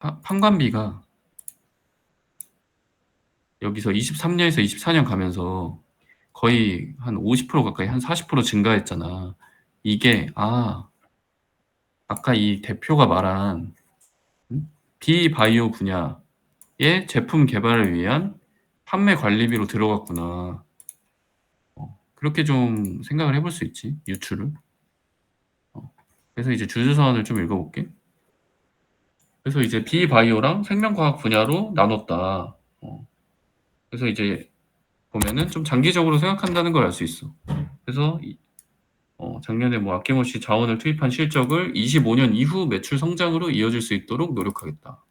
판관비가 여기서 23년에서 24년 가면서 거의 한 50% 가까이 한 40% 증가했잖아. 이게 아까 이 대표가 말한 비바이오 분야의 제품 개발을 위한 판매 관리비로 들어갔구나. 그렇게 좀 생각을 해볼 수 있지, 유추를. 그래서 이제 주주서한을 좀 읽어볼게. 그래서 이제 비바이오랑 생명과학 분야로 나눴다. 그래서 이제 보면은 좀 장기적으로 생각한다는 걸 알 수 있어. 그래서 작년에 뭐 아낌없이 자원을 투입한 실적을 25년 이후 매출 성장으로 이어질 수 있도록 노력하겠다.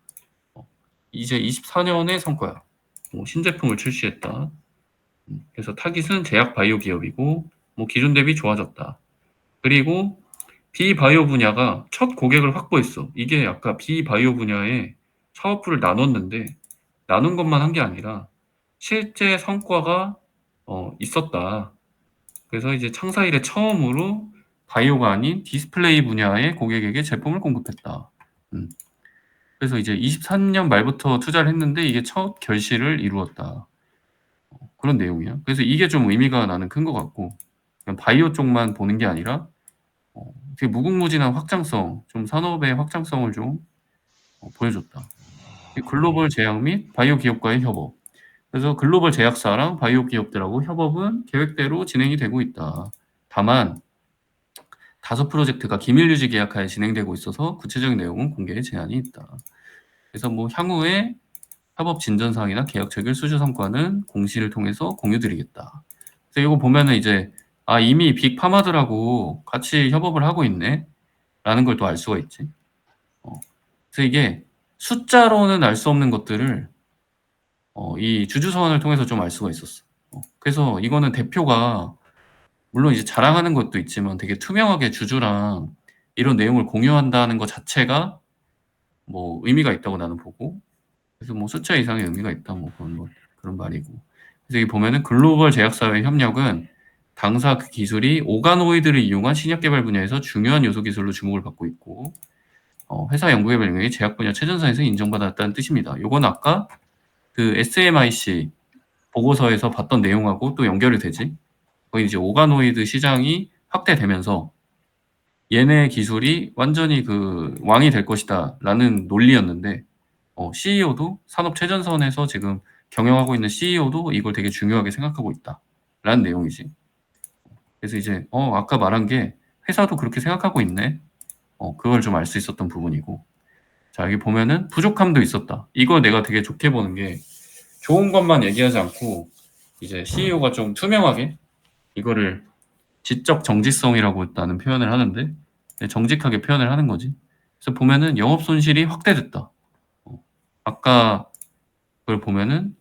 이제 24년의 성과야. 신제품을 출시했다. 그래서 타깃은 제약 바이오 기업이고 기존 대비 좋아졌다. 그리고 비바이오 분야가 첫 고객을 확보했어. 이게 아까 비바이오 분야에 사업부를 나눴는데 나눈 것만 한 게 아니라 실제 성과가 있었다. 그래서 이제 창사 이래 처음으로 바이오가 아닌 디스플레이 분야의 고객에게 제품을 공급했다. 그래서 이제 23년 말부터 투자를 했는데 이게 첫 결실을 이루었다. 그런 내용이야. 그래서 이게 좀 의미가 나는 큰 것 같고, 그냥 바이오 쪽만 보는 게 아니라 되게 무궁무진한 확장성, 좀 산업의 확장성을 좀 보여줬다. 글로벌 제약 및 바이오 기업과의 협업. 그래서 글로벌 제약사랑 바이오 기업들하고 협업은 계획대로 진행이 되고 있다. 다만 5 프로젝트가 기밀 유지 계약하에 진행되고 있어서 구체적인 내용은 공개에 제한이 있다. 그래서 향후에 협업 진전 사항이나 계약 체결 수주 성과는 공시를 통해서 공유드리겠다. 그래서 이거 보면은 이제 이미 빅 파마들하고 같이 협업을 하고 있네 라는 걸 또 알 수가 있지. 그래서 이게 숫자로는 알 수 없는 것들을 이 주주 서한을 통해서 좀 알 수가 있었어. 그래서 이거는 대표가 물론 이제 자랑하는 것도 있지만 되게 투명하게 주주랑 이런 내용을 공유한다는 것 자체가 의미가 있다고 나는 보고, 그래서 숫자 이상의 의미가 있다 그런 말이고. 그래서 여기 보면은 글로벌 제약사회 협력은 당사 그 기술이 오가노이드를 이용한 신약 개발 분야에서 중요한 요소 기술로 주목을 받고 있고, 회사 연구개발 영역이 제약 분야 최전선에서 인정받았다는 뜻입니다. 요건 아까 그 SMIC 보고서에서 봤던 내용하고 또 연결이 되지. 거기 이제 오가노이드 시장이 확대되면서 얘네 기술이 완전히 그 왕이 될 것이다라는 논리였는데, CEO도 산업 최전선에서 지금 경영하고 있는 CEO도 이걸 되게 중요하게 생각하고 있다라는 내용이지. 그래서 이제 아까 말한 게 회사도 그렇게 생각하고 있네. 그걸 좀 알 수 있었던 부분이고. 자, 여기 보면은 부족함도 있었다. 이거 내가 되게 좋게 보는 게 좋은 것만 얘기하지 않고 이제 CEO가 좀 투명하게 이거를 지적 정직성이라고 나는 표현을 하는데 정직하게 표현을 하는 거지. 그래서 보면은 영업 손실이 확대됐다. 아까 그걸 보면은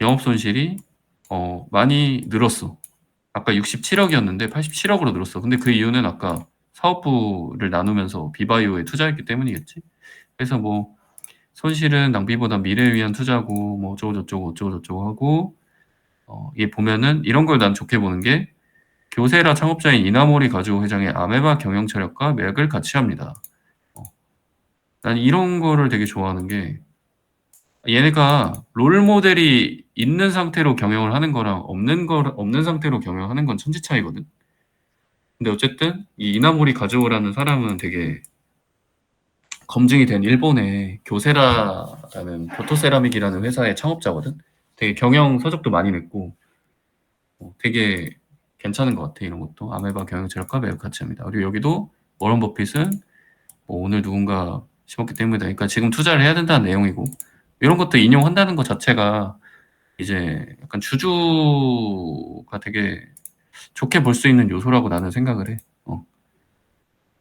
영업 손실이 많이 늘었어. 아까 67억이었는데 87억으로 늘었어. 근데 그 이유는 아까 사업부를 나누면서 비바이오에 투자했기 때문이겠지. 그래서 손실은 낭비보다 미래를 위한 투자고 어쩌고저쩌고 하고, 이게 보면은 이런 걸 난 좋게 보는 게 교세라 창업자인 이나모리 가즈오 회장의 아메바 경영 철학과 맥을 같이 합니다. 난 이런 거를 되게 좋아하는 게 얘네가 롤 모델이 있는 상태로 경영을 하는 거랑 없는 상태로 경영하는 건 천지 차이거든. 근데 어쨌든 이 이나모리 가즈오라는 사람은 되게 검증이 된 일본의 교세라라는 포토세라믹이라는 회사의 창업자거든. 되게 경영 서적도 많이 냈고 되게 괜찮은 것 같아. 이런 것도 아메바 경영 철학과 맥을 같이 합니다. 그리고 여기도 워런 버핏은 오늘 누군가 심었기 때문이다. 그러니까 지금 투자를 해야 된다는 내용이고, 이런 것도 인용한다는 것 자체가 이제 약간 주주가 되게 좋게 볼 수 있는 요소라고 나는 생각을 해.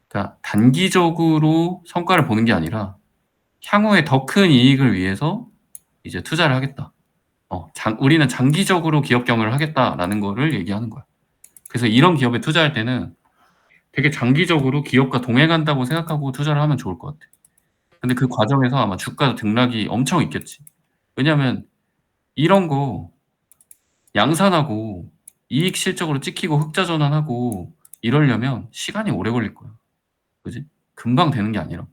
그러니까 단기적으로 성과를 보는 게 아니라 향후에 더 큰 이익을 위해서 이제 투자를 하겠다. 우리는 장기적으로 기업 경영을 하겠다라는 거를 얘기하는 거야. 그래서 이런 기업에 투자할 때는 되게 장기적으로 기업과 동행한다고 생각하고 투자를 하면 좋을 것 같아. 근데 그 과정에서 아마 주가 등락이 엄청 있겠지. 왜냐면 이런 거 양산하고 이익 실적으로 찍히고 흑자 전환하고 이러려면 시간이 오래 걸릴 거야. 그지? 금방 되는 게 아니라.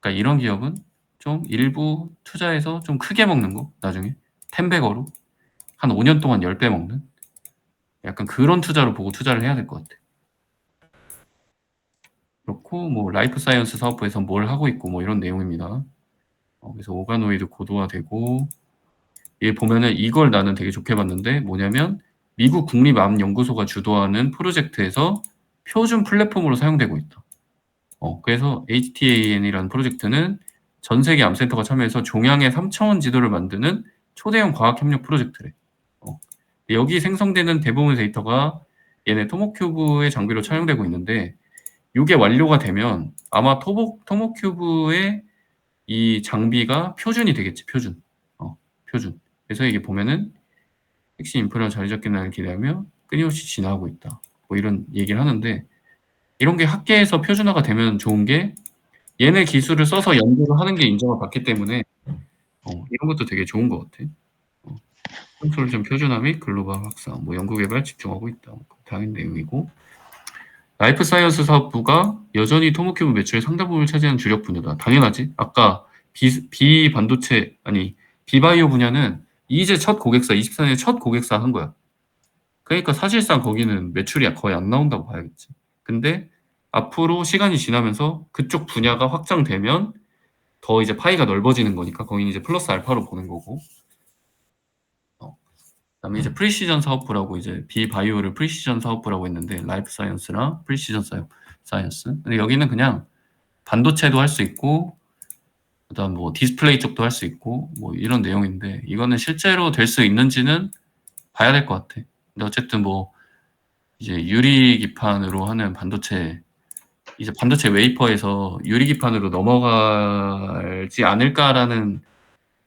그러니까 이런 기업은 좀 일부 투자해서 좀 크게 먹는 거, 나중에 10배거로 한 5년 동안 10배 먹는 약간 그런 투자로 보고 투자를 해야 될 것 같아. 그렇고 뭐 라이프 사이언스 사업부에서 뭘 하고 있고 뭐 이런 내용입니다. 그래서 오가노이드 고도화되고, 얘 보면은 이걸 나는 되게 좋게 봤는데, 뭐냐면 미국 국립암연구소가 주도하는 프로젝트에서 표준 플랫폼으로 사용되고 있다. 그래서 HTAN이라는 프로젝트는 전 세계 암센터가 참여해서 종양의 3차원 지도를 만드는 초대형 과학협력 프로젝트래. 여기 생성되는 대부분의 데이터가 얘네 토모큐브의 장비로 촬영되고 있는데, 이게 완료가 되면 아마 토모큐브의 이 장비가 표준이 되겠지. 표준. 표준. 그래서 이게 보면은 핵심 인프라 자리 잡기 날을 기대하며 끊임없이 진화하고 있다. 뭐 이런 얘기를 하는데, 이런 게 학계에서 표준화가 되면 좋은 게 얘네 기술을 써서 연구를 하는 게 인정을 받기 때문에 이런 것도 되게 좋은 것 같아. 컨소르시엄 표준화 및 글로벌 확산, 뭐 연구 개발 집중하고 있다. 당연 내용이고, 라이프 사이언스 사업부가 여전히 토모큐브 매출의 상당 부분을 차지하는 주력 분야다. 당연하지. 아까 비반도체 아니 비바이오 분야는 이제 첫 고객사 24년에 첫 고객사 한 거야. 그러니까 사실상 거기는 매출이 거의 안 나온다고 봐야겠지. 근데 앞으로 시간이 지나면서 그쪽 분야가 확장되면 더 이제 파이가 넓어지는 거니까 거기는 이제 플러스 알파로 보는 거고. 그다음에 이제 프리시전 사업부라고, 이제 비바이오를 프리시전 사업부라고 했는데 라이프 사이언스랑 프리시전 사이언스. 근데 여기는 그냥 반도체도 할 수 있고, 그다음 뭐 디스플레이 쪽도 할 수 있고 뭐 이런 내용인데, 이거는 실제로 될 수 있는지는 봐야 될 것 같아. 근데 어쨌든 뭐 이제 유리 기판으로 하는 반도체, 이제 반도체 웨이퍼에서 유리 기판으로 넘어갈지 않을까라는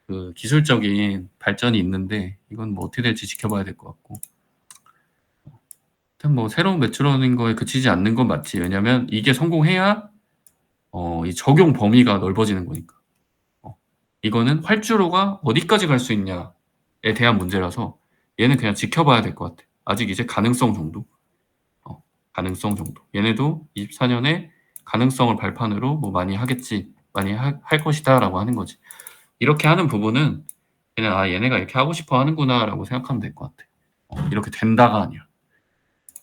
그 기술적인 발전이 있는데, 이건 뭐 어떻게 될지 지켜봐야 될 것 같고. 하여튼 뭐 새로운 매출원인 거에 그치지 않는 건 맞지. 왜냐면 이게 성공해야 이 적용 범위가 넓어지는 거니까. 이거는 활주로가 어디까지 갈 수 있냐에 대한 문제라서 얘는 그냥 지켜봐야 될 것 같아. 아직 이제 가능성 정도. 가능성 정도. 얘네도 24년에 가능성을 발판으로 뭐 많이 하겠지, 많이 할 것이다라고 하는 거지. 이렇게 하는 부분은 그냥 얘네가 이렇게 하고 싶어 하는구나라고 생각하면 될 것 같아. 이렇게 된다가 아니야.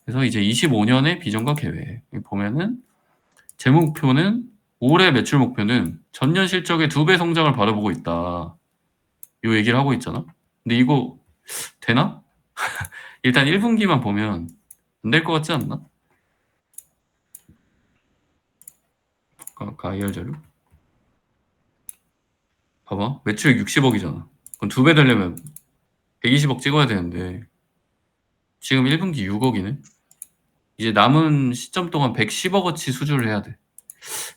그래서 이제 25년의 비전과 계획 보면은, 제 목표는, 올해 매출 목표는 전년 실적의 2배 성장을 바라보고 있다. 요 얘기를 하고 있잖아. 근데 이거 되나? 일단 1분기만 보면 안 될 것 같지 않나? 가이얼 자료. 봐봐. 매출 60억이잖아. 그럼 2배 되려면 120억 찍어야 되는데 지금 1분기 6억이네. 이제 남은 시점 동안 110억어치 수주를 해야 돼.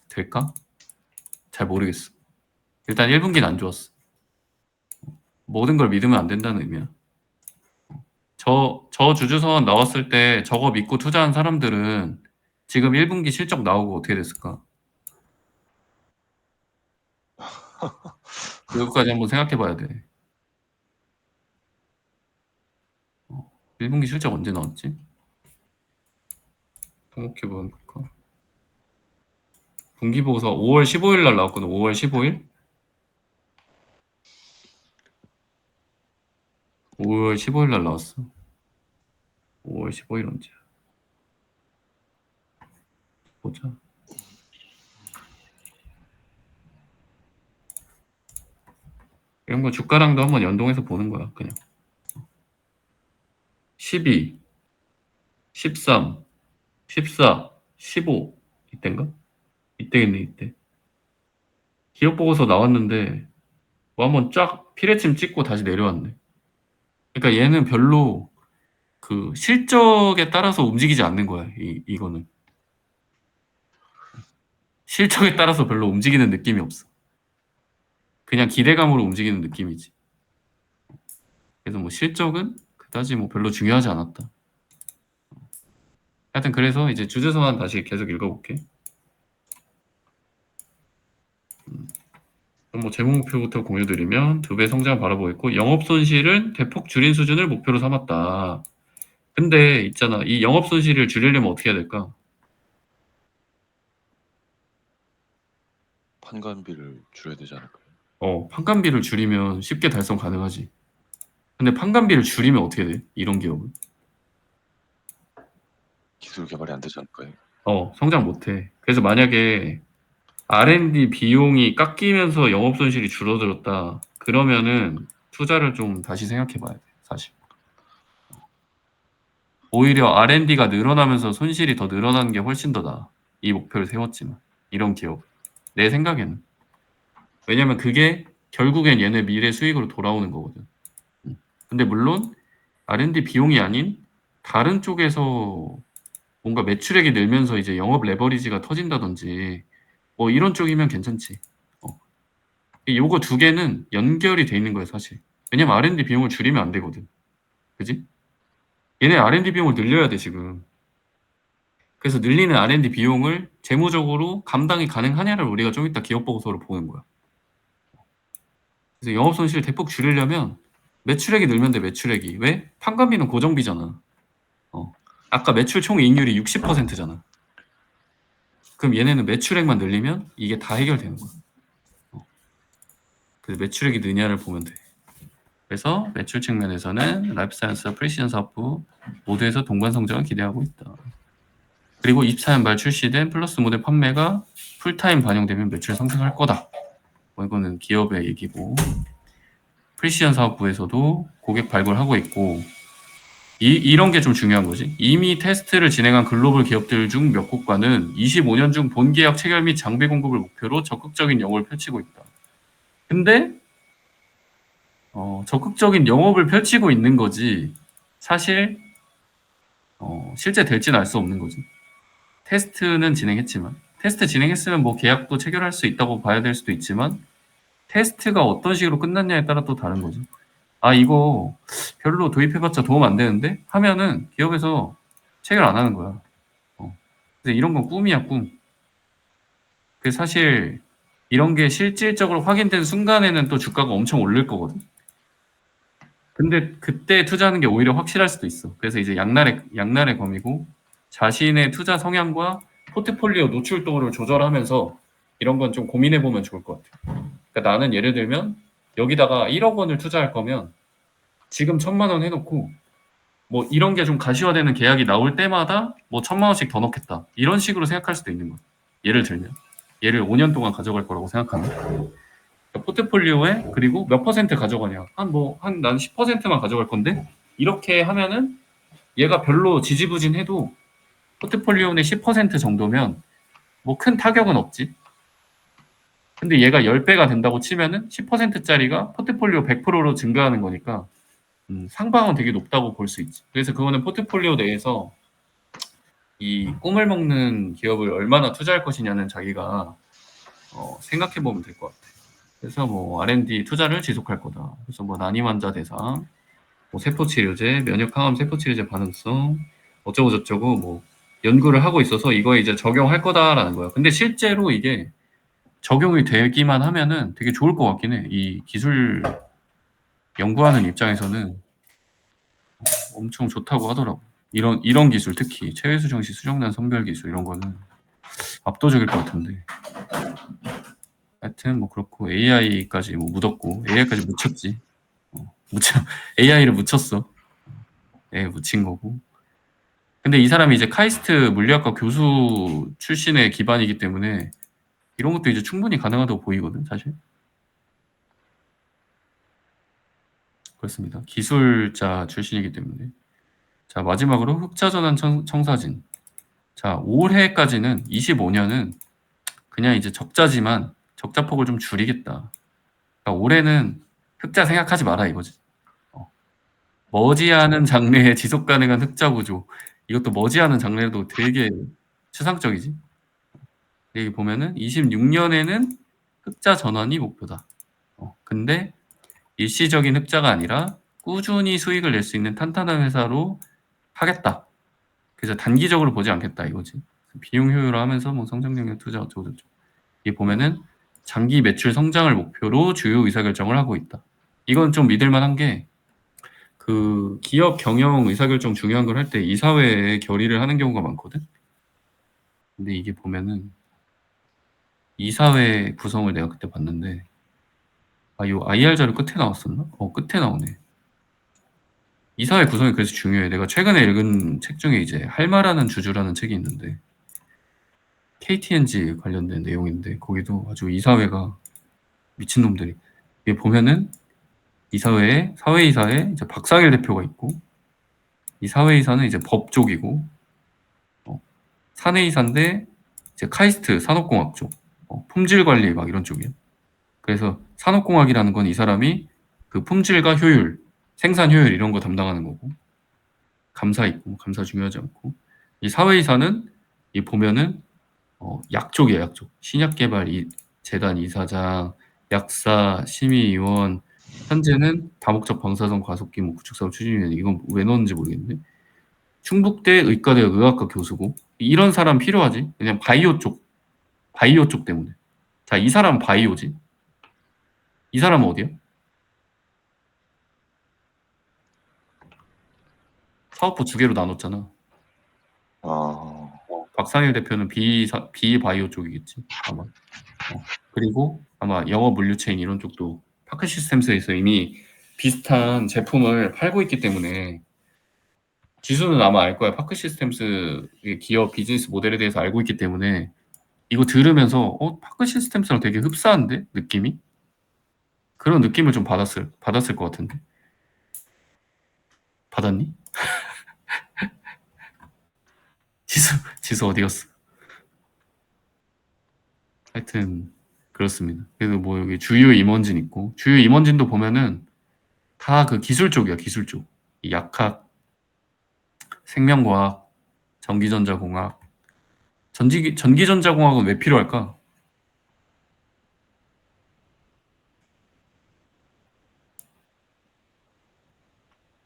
될까? 잘 모르겠어. 일단 1분기는 안 좋았어. 모든 걸 믿으면 안 된다는 의미야. 저 주주선 나왔을 때 저거 믿고 투자한 사람들은 지금 1분기 실적 나오고 어떻게 됐을까? 그것까지 한번 생각해 봐야 돼. 1분기 실적 언제 나왔지? 통목해보면 볼까? 분기보고서 5월 15일 날 나왔거든. 5월 15일? 5월 15일 날 나왔어. 5월 15일 언제야? 보자. 이런 거 주가랑도 한번 연동해서 보는 거야, 그냥. 12, 13, 14, 15 이때인가? 이때겠네, 이때. 기업 보고서 나왔는데 뭐 한번 쫙 피레침 찍고 다시 내려왔네. 그러니까 얘는 별로 그 실적에 따라서 움직이지 않는 거야. 이거는 실적에 따라서 별로 움직이는 느낌이 없어. 그냥 기대감으로 움직이는 느낌이지. 그래서 뭐 실적은 그다지 뭐 별로 중요하지 않았다. 하여튼 그래서 이제 주제서만 다시 계속 읽어볼게. 그럼 뭐 재무 목표부터 공유드리면 2배 성장을 바라보고 있고, 영업 손실은 대폭 줄인 수준을 목표로 삼았다. 근데 있잖아, 이 영업 손실을 줄이려면 어떻게 해야 될까? 판관비를 줄여야 되지 않을까요? 판관비를 줄이면 쉽게 달성 가능하지. 근데 판관비를 줄이면 어떻게 돼? 이런 기업은? 기술 개발이 안 되지 않을까요? 성장 못 해. 그래서 만약에 R&D 비용이 깎이면서 영업 손실이 줄어들었다. 그러면은 투자를 좀 다시 생각해 봐야 돼, 사실. 오히려 R&D가 늘어나면서 손실이 더 늘어나는 게 훨씬 더 나아. 이 목표를 세웠지만. 이런 기업. 내 생각에는. 왜냐면 그게 결국엔 얘네 미래 수익으로 돌아오는 거거든. 근데 물론 R&D 비용이 아닌 다른 쪽에서 뭔가 매출액이 늘면서 이제 영업 레버리지가 터진다든지 뭐 이런 쪽이면 괜찮지. 요거 두 개는 연결이 돼 있는 거야, 사실. 왜냐면 R&D 비용을 줄이면 안 되거든. 그지? 얘네 R&D 비용을 늘려야 돼, 지금. 그래서 늘리는 R&D 비용을 재무적으로 감당이 가능하냐를 우리가 좀 이따 기업 보고서로 보는 거야. 그래서 영업 손실을 대폭 줄이려면 매출액이 늘면 돼, 매출액이. 왜? 판관비는 고정비잖아. 아까 매출 총 이익률이 60%잖아. 그럼 얘네는 매출액만 늘리면 이게 다 해결되는 거야. 그래서 매출액이 느냐를 보면 돼. 그래서 매출 측면에서는 라이프사이언스와 프리시전 사업부 모두에서 동반 성장을 기대하고 있다. 그리고 24년 말 출시된 플러스 모델 판매가 풀타임 반영되면 매출 상승할 거다. 이거는 기업의 얘기고, 프리시전 사업부에서도 고객 발굴하고 있고, 이런 게 좀 중요한 거지. 이미 테스트를 진행한 글로벌 기업들 중 몇 곳과는 25년 중 본계약 체결 및 장비 공급을 목표로 적극적인 영업을 펼치고 있다. 근데 적극적인 영업을 펼치고 있는 거지 사실 실제 될지는 알 수 없는 거지. 테스트는 진행했지만, 테스트 진행했으면 뭐 계약도 체결할 수 있다고 봐야 될 수도 있지만, 테스트가 어떤 식으로 끝났냐에 따라 또 다른 거지. 이거 별로 도입해봤자 도움 안 되는데 하면은 기업에서 체결 안 하는 거야. 그래서 이런 건 꿈이야, 꿈. 그 사실 이런 게 실질적으로 확인된 순간에는 또 주가가 엄청 오를 거거든. 근데 그때 투자하는 게 오히려 확실할 수도 있어. 그래서 이제 양날의 검이고, 자신의 투자 성향과 포트폴리오 노출도를 조절하면서 이런 건 좀 고민해 보면 좋을 것 같아. 그러니까 나는 예를 들면 여기다가 1억 원을 투자할 거면 지금 1,000만 원 해놓고 뭐 이런 게 좀 가시화되는 계약이 나올 때마다 뭐 1,000만 원씩 더 넣겠다. 이런 식으로 생각할 수도 있는 거야. 예를 들면 얘를 5년 동안 가져갈 거라고 생각하면 포트폴리오에 그리고 몇 퍼센트 가져가냐. 난 10%만 가져갈 건데 이렇게 하면은 얘가 별로 지지부진해도 포트폴리오의 10% 정도면 뭐 큰 타격은 없지. 근데 얘가 10배가 된다고 치면은 10%짜리가 포트폴리오 100%로 증가하는 거니까 상방은 되게 높다고 볼 수 있지. 그래서 그거는 포트폴리오 내에서 이 꿈을 먹는 기업을 얼마나 투자할 것이냐는 자기가 생각해 보면 될 것 같아. 그래서 뭐 R&D 투자를 지속할 거다. 그래서 뭐 난임 환자 대상, 뭐 세포치료제, 면역항암 세포치료제 반응성, 어쩌고 저쩌고 뭐 연구를 하고 있어서 이거에 이제 적용할 거다라는 거야. 근데 실제로 이게 적용이 되기만 하면은 되게 좋을 것 같긴 해. 이 기술 연구하는 입장에서는 엄청 좋다고 하더라고. 이런 기술, 특히 체외수 정시 수정란 선별 기술 이런 거는 압도적일 것 같은데. 하여튼 뭐 그렇고 AI까지 뭐 묻었고 AI까지 묻혔지. AI를 묻혔어. 묻힌 거고. 근데 이 사람이 이제 카이스트 물리학과 교수 출신의 기반이기 때문에 이런 것도 이제 충분히 가능하다고 보이거든, 사실. 그렇습니다. 기술자 출신이기 때문에. 자, 마지막으로 흑자전환 청사진. 자, 올해까지는 25년은 그냥 이제 적자지만 적자폭을 좀 줄이겠다. 그러니까 올해는 흑자 생각하지 마라 이거지. 머지않은 장래에 지속 가능한 흑자 구조. 이것도 머지않은 장래도 되게 추상적이지. 여기 보면은 26년에는 흑자 전환이 목표다. 근데 일시적인 흑자가 아니라 꾸준히 수익을 낼 수 있는 탄탄한 회사로 하겠다. 그래서 단기적으로 보지 않겠다 이거지. 비용 효율화하면서 뭐 성장 능력 투자 어쩌고 저쩌고. 이 보면은 장기 매출 성장을 목표로 주요 의사결정을 하고 있다. 이건 좀 믿을만한 게 그 기업 경영 의사결정 중요한 걸 할 때 이사회에 결의를 하는 경우가 많거든. 근데 이게 보면은 이사회 구성을 내가 그때 봤는데 요 IR 자료 끝에 나왔었나? 끝에 나오네. 이사회 구성이 그래서 중요해. 내가 최근에 읽은 책 중에 이제 할 말하는 주주라는 책이 있는데 KTNG 관련된 내용인데 거기도 아주 이사회가 미친놈들이 이게 보면은 이사회에 사회이사에 이제 박상일 대표가 있고 이 사회이사는 이제 법 쪽이고 사내이사인데 이제 카이스트 산업공학 쪽 품질관리 막 이런 쪽이에요. 그래서 산업공학이라는 건 이 사람이 그 품질과 효율, 생산 효율 이런 거 담당하는 거고 감사 있고 감사 중요하지 않고 이 사회이사는 이 보면은 약 쪽이에요. 약 쪽. 신약개발 재단 이사장, 약사, 심의위원 현재는 다목적 방사선 과속기 뭐 구축사업 추진위원 이건 왜 넣었는지 모르겠는데 충북대 의과대학 의학과 교수고 이런 사람 필요하지. 그냥 바이오 쪽 때문에. 자, 이 사람은 바이오지. 이 사람은 어디야? 사업부 두 개로 나눴잖아. 박상일 대표는 비바이오 쪽이겠지 아마. 그리고 아마 영어 물류체인 이런 쪽도 파크 시스템스에서 이미 비슷한 제품을 팔고 있기 때문에 지수는 아마 알 거야. 파크 시스템스의 기업 비즈니스 모델에 대해서 알고 있기 때문에 이거 들으면서 파크 시스템스랑 되게 흡사한데 느낌이? 그런 느낌을 좀 받았을 것 같은데. 받았니? 지수 어디 갔어? 하여튼 그렇습니다. 그래서 뭐 여기 주요 임원진 있고 주요 임원진도 보면은 다 그 기술 쪽이야. 기술 쪽. 이 약학, 생명과학, 전기전자공학. 전기전자공학은 왜 필요할까?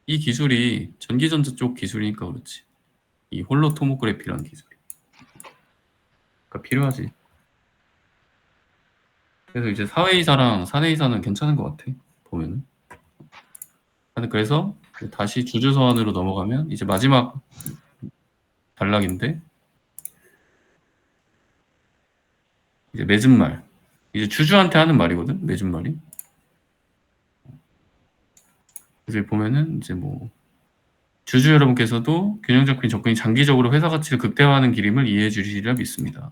이 기술이 전기전자 쪽 기술이니까 그렇지. 이 홀로토모그래피라는 기술이. 그러니까 필요하지. 그래서 이제 사회이사랑 사내이사는 괜찮은 것 같아. 보면은. 그래서 다시 주주서한으로 넘어가면 이제 마지막 단락인데 이제 맺은 말. 이제 주주한테 하는 말이거든. 맺은 말이. 그래서 보면은 이제 뭐 주주 여러분께서도 균형 잡힌 접근이 장기적으로 회사 가치를 극대화하는 길임을 이해해 주시리라 믿습니다.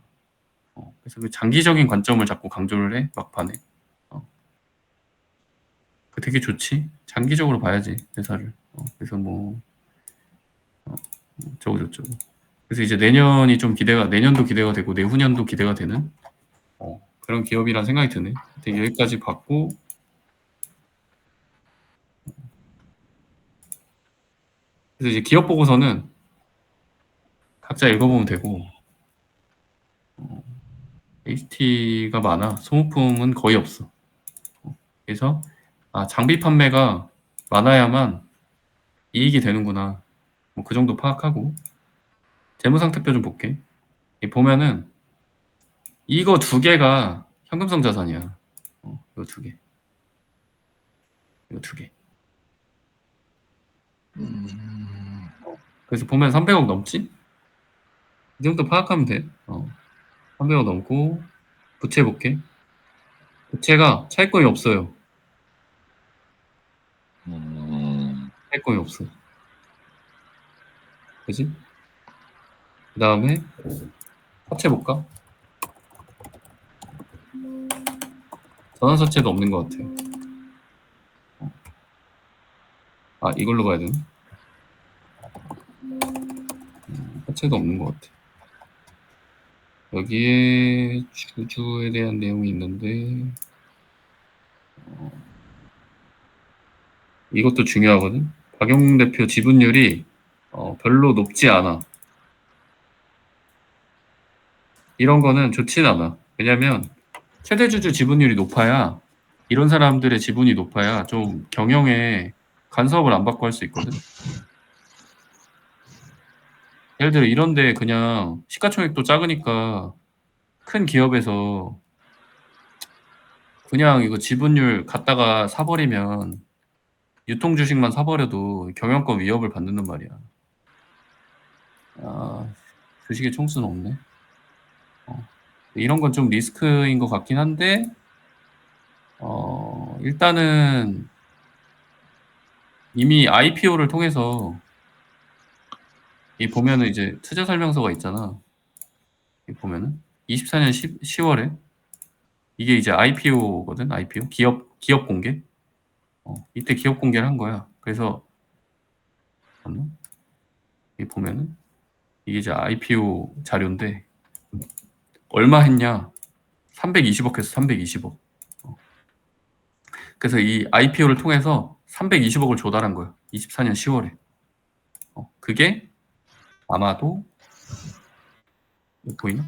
그래서 그 장기적인 관점을 자꾸 강조를 해 막판에. 그 되게 좋지. 장기적으로 봐야지 회사를. 그래서 뭐 저거. 그래서 이제 내년도 기대가 되고 내후년도 기대가 되는 그런 기업이란 생각이 드네. 되게 여기까지 봤고 그래서 이제 기업 보고서는 각자 읽어보면 되고 HT가 많아. 소모품은 거의 없어. 그래서 장비 판매가 많아야만 이익이 되는구나. 뭐 그 정도 파악하고 재무상태표 좀 볼게. 보면은 이거 두 개가 현금성 자산이야. 이거 두 개. 그래서 보면 300억 넘지? 이 정도 파악하면 돼. 300억 넘고 부채 볼게. 부채가 차입금이 없어요. 차입금이 없어. 그지? 그 다음에 사채 볼까? 전환사채도 없는 것 같아요. 이걸로 가야 되나? 사채도 없는 것 같아. 여기에 주주에 대한 내용이 있는데 이것도 중요하거든. 박용 대표 지분율이 별로 높지 않아. 이런 거는 좋진 않아. 왜냐면 최대 주주 지분율이 높아야 이런 사람들의 지분이 높아야 좀 경영에 간섭을 안 받고 할 수 있거든. 예를 들어 이런데 그냥 시가총액도 작으니까 큰 기업에서 그냥 이거 지분율 갖다가 사버리면 유통 주식만 사버려도 경영권 위협을 받는단 말이야. 주식의 총수는 없네. 이런 건 좀 리스크인 것 같긴 한데 일단은 이미 IPO를 통해서 이 보면은 이제 투자 설명서가 있잖아. 이 보면은 24년 10월에 이게 이제 IPO거든. IPO 기업 공개. 이때 기업 공개를 한 거야. 그래서 이 보면은 이게 이제 IPO 자료인데 얼마 했냐? 320억 해서 320억. 그래서 이 IPO를 통해서 320억을 조달한 거야. 24년 10월에. 그게 아마도 이거 보이나?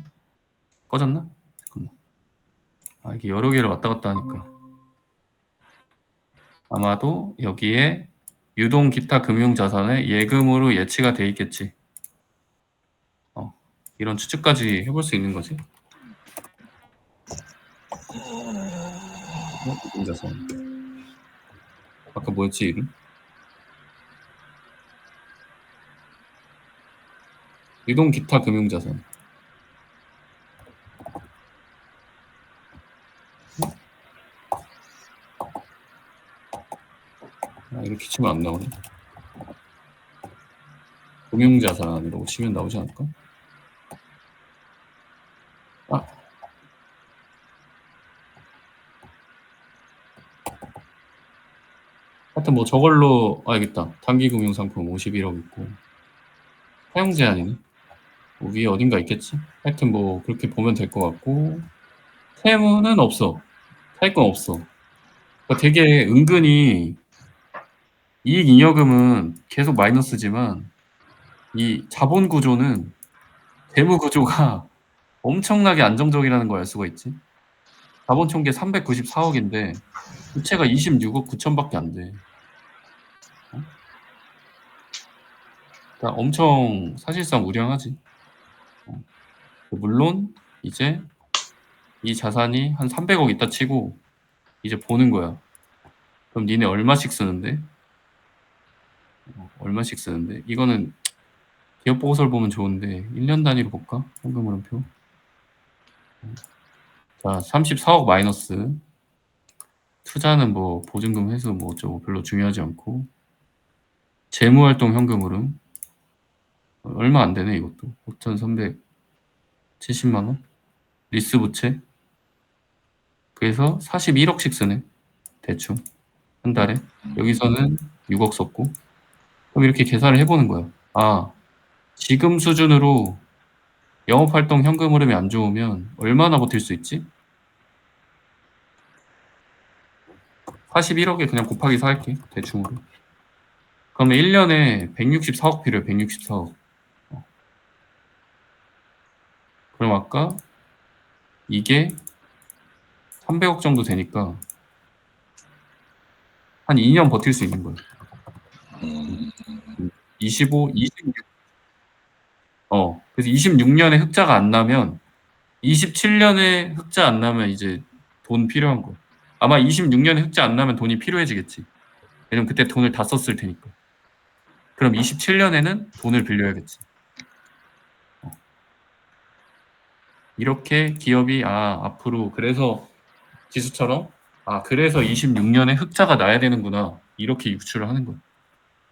꺼졌나? 잠깐만. 이게 여러 개를 왔다 갔다 하니까. 아마도 여기에 유동 기타 금융자산의 예금으로 예치가 돼 있겠지. 이런 추측까지 해볼 수 있는 거지. 금융자산. 아까 뭐였지 이름? 유동 기타 금융자산. 이렇게 치면 안 나오네. 금융자산이라고 치면 나오지 않을까? 하여튼 뭐 저걸로 알겠다. 단기금융상품 51억 있고 사용 제한이네. 뭐 위에 어딘가 있겠지. 하여튼 뭐 그렇게 보면 될 것 같고 세무는 없어. 차입금 없어. 그러니까 되게 은근히 이익잉여금은 계속 마이너스지만 이 자본 구조는 재무 구조가 엄청나게 안정적이라는 걸 알 수가 있지. 자본 총계 394억인데 부채가 26억 9천밖에 안 돼. 그러니까 엄청 사실상 우량하지. 물론 이제 이 자산이 한 300억 있다 치고 이제 보는 거야. 그럼 니네 얼마씩 쓰는데? 얼마씩 쓰는데? 이거는 기업 보고서를 보면 좋은데 1년 단위로 볼까? 현금 흐름표. 자, 34억 마이너스. 투자는 뭐 보증금 회수 뭐 어쩌고 별로 중요하지 않고 재무활동 현금 흐름 얼마 안 되네 이것도 5,370만 원. 리스 부채. 그래서 41억씩 쓰네 대충 한 달에. 여기서는 6억 썼고 그럼 이렇게 계산을 해보는 거야. 지금 수준으로 영업활동 현금 흐름이 안 좋으면 얼마나 버틸 수 있지? 41억에 그냥 곱하기 4 할게 대충으로. 그러면 1년에 164억 필요해. 164억. 그럼 아까 이게 300억 정도 되니까 한 2년 버틸 수 있는 거야. 25, 26. 그래서 26년에 흑자가 안 나면 27년에 흑자 안 나면 이제 돈 필요한 거야. 아마 26년에 흑자 안 나면 돈이 필요해지겠지. 왜냐면 그때 돈을 다 썼을 테니까. 그럼 27년에는 돈을 빌려야겠지. 이렇게 기업이 앞으로 그래서 지수처럼 그래서 26년에 흑자가 나야 되는구나. 이렇게 유추를 하는 거야.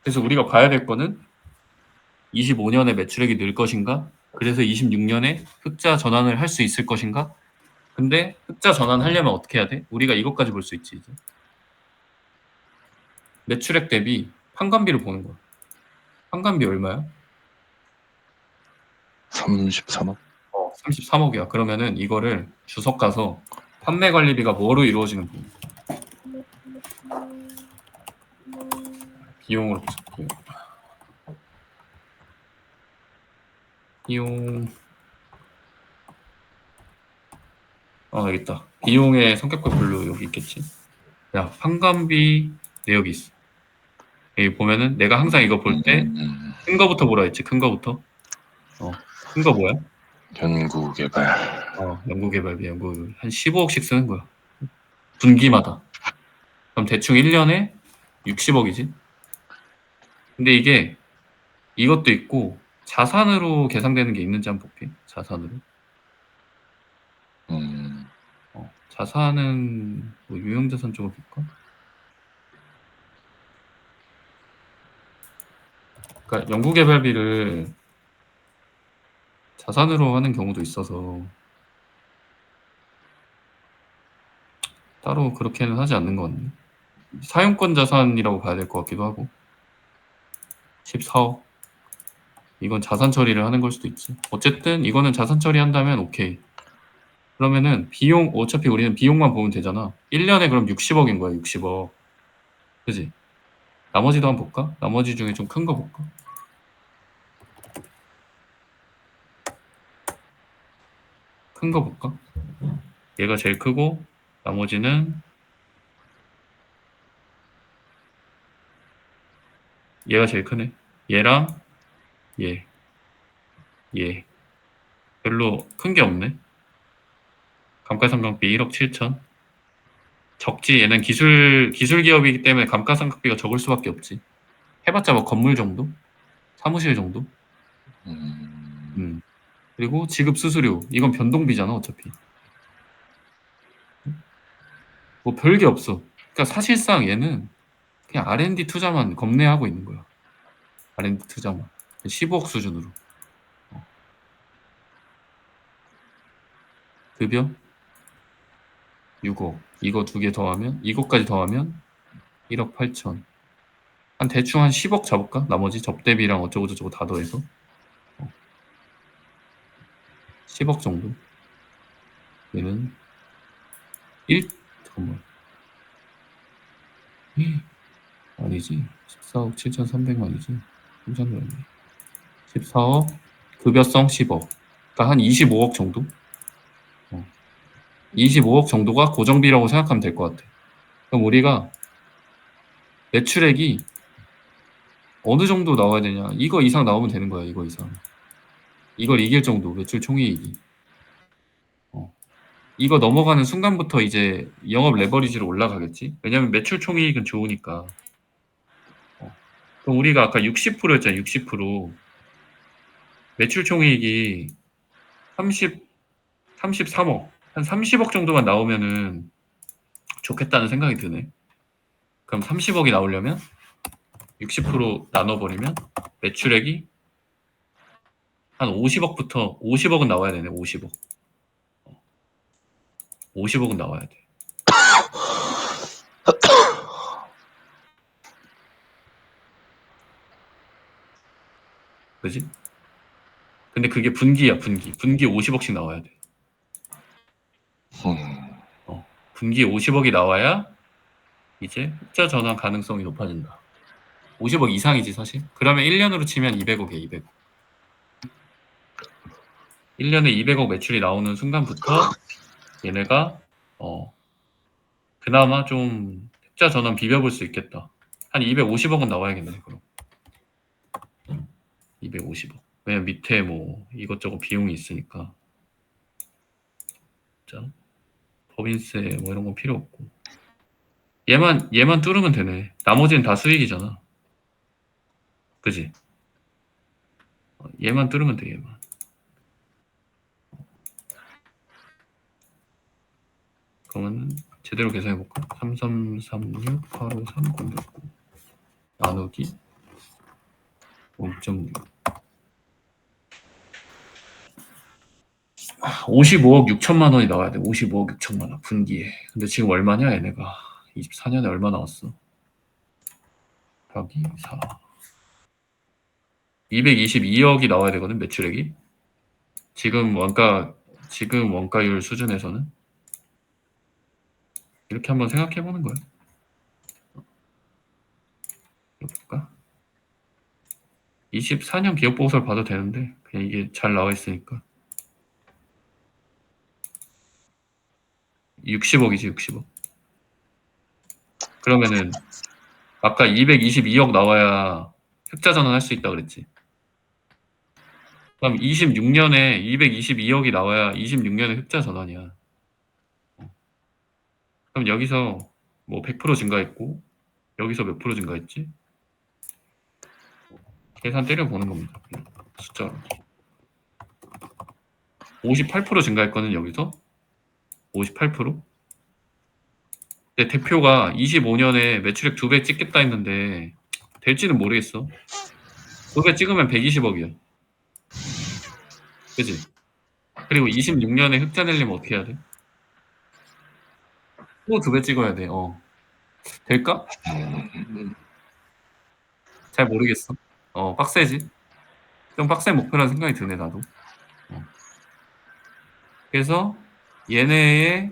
그래서 우리가 봐야 될 거는 25년에 매출액이 늘 것인가? 그래서 26년에 흑자 전환을 할 수 있을 것인가? 근데 흑자 전환하려면 어떻게 해야 돼? 우리가 이것까지 볼 수 있지 이제. 매출액 대비 판관비를 보는 거야. 판관비 얼마야? 33억? 33억이야. 그러면은 이거를 주석 가서 판매 관리비가 뭐로 이루어지는지 비용으로 볼게요. 비용 여기 있다. 비용의 성격표 별로 여기 있겠지. 야, 판관비 내역이 있어. 여기 보면은 내가 항상 이거 볼 때 큰 거부터 보라 했지. 큰 거부터. 큰 거 뭐야? 연구개발. 연구개발비 한 15억씩 쓰는 거야. 분기마다. 그럼 대충 1년에 60억이지. 근데 이게 이것도 있고 자산으로 계산되는 게 있는지 한번 볼게. 자산으로. 자산은 뭐 유형자산 쪽으로 볼까? 그러니까 연구개발비를 자산으로 하는 경우도 있어서 따로 그렇게는 하지 않는 것 같네. 사용권 자산이라고 봐야 될 것 같기도 하고. 14억. 이건 자산 처리를 하는 걸 수도 있지. 어쨌든 이거는 자산 처리한다면 오케이. 그러면은 비용, 어차피 우리는 비용만 보면 되잖아. 1년에 그럼 60억인 거야, 60억. 그지? 나머지도 한번 볼까? 나머지 중에 좀 큰 거 볼까? 큰 거 볼까? 얘가 제일 크고 나머지는 얘가 제일 크네. 얘랑 얘, 얘. 별로 큰 게 없네. 감가상각비 1억 7천. 적지. 얘는 기술 기업이기 때문에 감가상각비가 적을 수밖에 없지. 해봤자 뭐 건물 정도? 사무실 정도? 그리고 지급 수수료. 이건 변동비잖아, 어차피. 뭐 별게 없어. 그러니까 사실상 얘는 그냥 R&D 투자만 겁내하고 있는 거야. R&D 투자만. 15억 수준으로. 급여 6억. 이거 두 개 더하면, 이거까지 더하면 1억 8천. 한 대충 한 10억 잡을까? 나머지 접대비랑 어쩌고저쩌고 다 더해서 10억 정도. 얘는 잠깐만. 아니지. 14억 7,300만이지. 깜짝 놀랐네. 14억, 급여성 10억. 그러니까 한 25억 정도? 25억 정도가 고정비라고 생각하면 될 것 같아. 그럼 우리가 매출액이 어느 정도 나와야 되냐? 이거 이상 나오면 되는 거야, 이거 이상. 이걸 이길 정도, 매출 총이익이. 이거 넘어가는 순간부터 이제 영업 레버리지로 올라가겠지? 왜냐면 매출 총이익은 좋으니까. 그럼 우리가 아까 60%였잖아, 60%. 매출 총이익이 33억. 한 30억 정도만 나오면은 좋겠다는 생각이 드네. 그럼 30억이 나오려면 60% 나눠버리면 매출액이 한 50억부터 50억은 나와야 되네. 50억. 50억은 나와야 돼. 그지? 근데 그게 분기야, 분기. 분기 50억씩 나와야 돼. 분기 50억이 나와야 이제 흑자 전환 가능성이 높아진다. 50억 이상이지 사실. 그러면 1년으로 치면 200억이야, 200억. 1년에 200억 매출이 나오는 순간부터 얘네가 그나마 좀 흑자 전환 비벼볼 수 있겠다. 한 250억은 나와야겠네, 그럼. 250억. 왜냐면 밑에 뭐 이것저것 비용이 있으니까. 자, 법인세 뭐 이런 건 필요 없고. 얘만 뚫으면 되네. 나머지는 다 수익이잖아. 그지? 얘만 뚫으면 돼, 얘만. 그러면 제대로 계산해볼까? 3336, 853, 0 나누기 5.6. 55억 6천만 원이 나와야 돼. 55억 6천만 원 분기에. 근데 지금 얼마냐 얘네가. 24년에 얼마 나왔어? 더하기 4. 222억이 나와야 되거든, 매출액이. 지금 원가율 수준에서는. 이렇게 한번 생각해 보는 거야. 볼까? 24년 기업 보고서를 봐도 되는데 그냥 이게 잘 나와 있으니까. 60억이지, 60억. 그러면은 아까 222억 나와야 흑자 전환할 수 있다 그랬지. 그럼 26년에 222억이 나와야 26년에 흑자 전환이야. 그럼 여기서 뭐 100% 증가했고 여기서 몇 프로 증가했지? 계산 때려보는 겁니다. 숫자로. 58% 증가했거든, 여기서. 58%? 근데 대표가 25년에 매출액 2배 찍겠다 했는데 될지는 모르겠어. 2배 찍으면 120억이야. 그지? 그리고 26년에 흑자 내려면 어떻게 해야 돼? 또 2배 찍어야 돼. 될까? 잘 모르겠어. 빡세지? 좀 빡센 목표라는 생각이 드네, 나도. 그래서 얘네의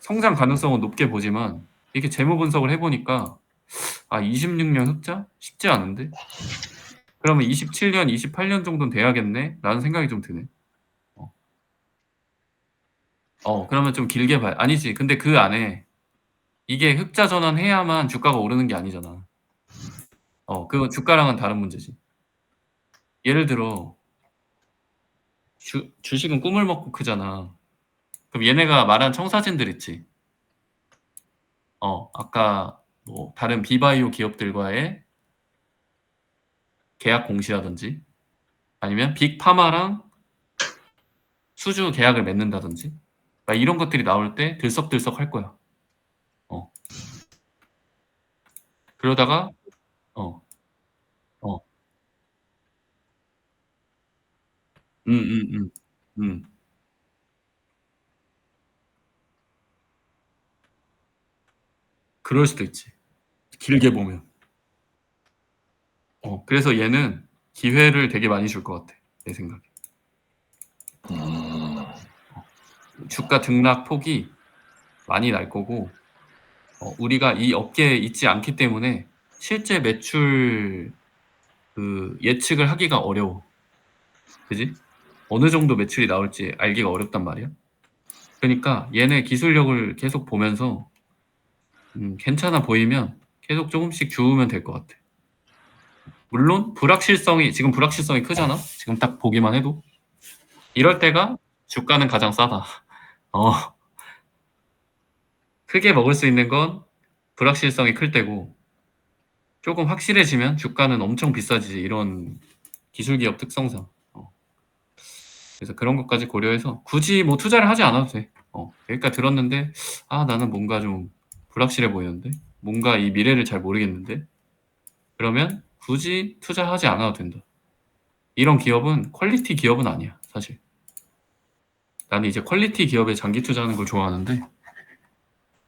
성장 가능성은 높게 보지만 이렇게 재무 분석을 해보니까 26년 흑자? 쉽지 않은데? 그러면 27년, 28년 정도는 돼야겠네? 라는 생각이 좀 드네. 그러면 좀 길게 봐야, 아니지. 근데 그 안에 이게 흑자 전환해야만 주가가 오르는 게 아니잖아. 그 주가랑은 다른 문제지. 예를 들어, 주식은 꿈을 먹고 크잖아. 그럼 얘네가 말한 청사진들 있지. 아까 뭐 다른 비바이오 기업들과의 계약 공시라든지 아니면 빅파마랑 수주 계약을 맺는다든지 이런 것들이 나올 때 들썩들썩 할 거야. 그러다가 어, 어, 음, 음, 음, 음. 그럴 수도 있지. 길게 보면. 그래서 얘는 기회를 되게 많이 줄 것 같아. 내 생각에. 주가 등락 폭이 많이 날 거고, 우리가 이 업계에 있지 않기 때문에 실제 매출 그 예측을 하기가 어려워. 그지? 어느 정도 매출이 나올지 알기가 어렵단 말이야. 그러니까 얘네 기술력을 계속 보면서 괜찮아 보이면 계속 조금씩 주우면 될 것 같아. 물론 지금 불확실성이 크잖아. 지금 딱 보기만 해도. 이럴 때가 주가는 가장 싸다. 어, 크게 먹을 수 있는 건 불확실성이 클 때고 조금 확실해지면 주가는 엄청 비싸지지. 이런 기술 기업 특성상. 그래서 그런 것까지 고려해서 굳이 뭐 투자를 하지 않아도 돼. 여기까지 들었는데 나는 뭔가 좀 불확실해 보이는데 뭔가 이 미래를 잘 모르겠는데 그러면 굳이 투자하지 않아도 된다. 이런 기업은 퀄리티 기업은 아니야, 사실. 나는 이제 퀄리티 기업에 장기 투자하는 걸 좋아하는데